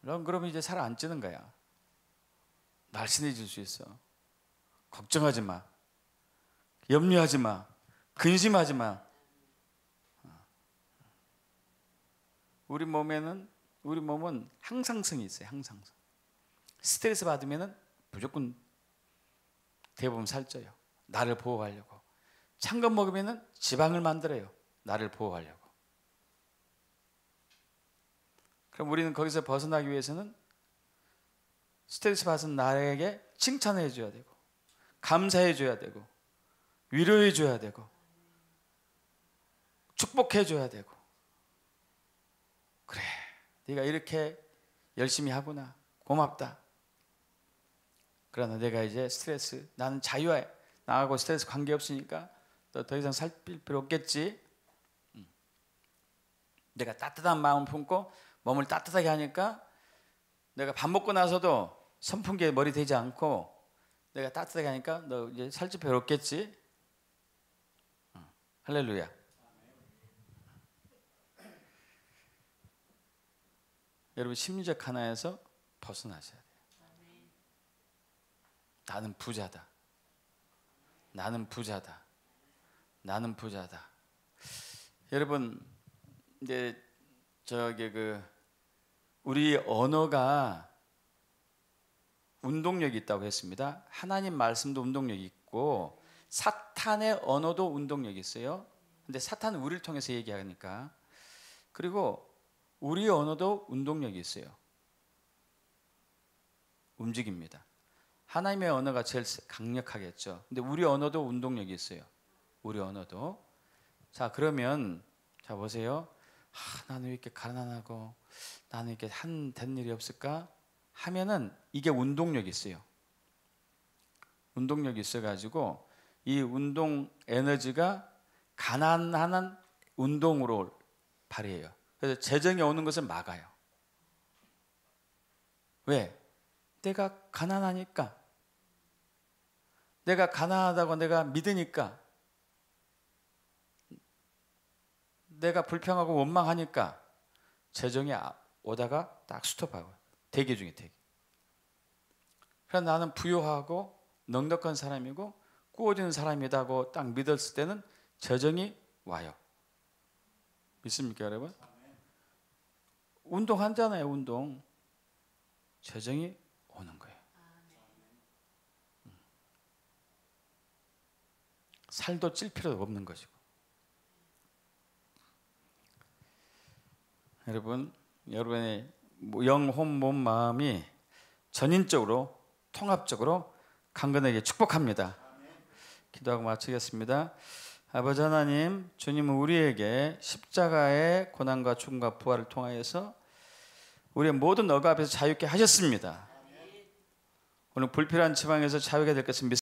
넌 그러면 이제 살 안 찌는 거야. 날씬해질 수 있어. 걱정하지 마. 염려하지 마. 근심하지 마. 우리 몸은 항상성이 있어요. 항상성. 스트레스 받으면은 무조건 대부분 살쪄요. 나를 보호하려고. 찬 거 먹으면은 지방을 만들어요. 나를 보호하려고. 그럼 우리는 거기서 벗어나기 위해서는 스트레스 받은 나에게 칭찬해 줘야 되고, 감사해 줘야 되고, 위로해 줘야 되고, 축복해 줘야 되고, 네가 이렇게 열심히 하구나. 고맙다. 그러나 내가 이제 스트레스, 나는 자유해. 나하고 스트레스 관계없으니까 너 더 이상 살필 필요 없겠지. 내가 따뜻한 마음 품고 몸을 따뜻하게 하니까 내가 밥 먹고 나서도 선풍기에 머리 대지 않고 내가 따뜻하게 하니까 너 이제 살찔 필요 없겠지. 할렐루야. 여러분 심리적 하나에서 벗어나셔야 돼요. 나는 부자다. 나는 부자다. 나는 부자다. 여러분 이제 우리 언어가 운동력이 있다고 했습니다. 하나님 말씀도 운동력이 있고 사탄의 언어도 운동력이 있어요. 근데 사탄은 우리를 통해서 얘기하니까. 그리고 우리 언어도 운동력이 있어요. 움직입니다. 하나님의 언어가 제일 강력하겠죠. 근데 우리 언어도 운동력이 있어요. 우리 언어도. 자, 그러면 자 보세요. 나는 왜 이렇게 가난하고 나는 이렇게 된 일이 없을까? 하면은 이게 운동력이 있어요. 운동력이 있어가지고 이 운동 에너지가 가난한 운동으로 발휘해요. 그래서 재정이 오는 것을 막아요. 왜? 내가 가난하니까. 내가 가난하다고 내가 믿으니까. 내가 불평하고 원망하니까 재정이 오다가 딱 스톱하고 대기 중에 대기. 그래서 나는 부유하고 넉넉한 사람이고 꾸어지는 사람이다고 딱 믿었을 때는 재정이 와요. 믿습니까 여러분? 운동하잖아요. 운동. 재정이 오는 거예요. 살도 찔 필요도 없는 것이고. 여러분의 영, 혼, 몸, 마음이 전인적으로 통합적으로 강건하게 축복합니다. 기도하고 마치겠습니다. 아버지 하나님, 주님은 우리에게 십자가의 고난과 죽음과 부활을 통하여서 우리의 모든 억압에서 자유케 하셨습니다. 오늘 불필요한 지방에서 자유게 될 것을 믿습니다.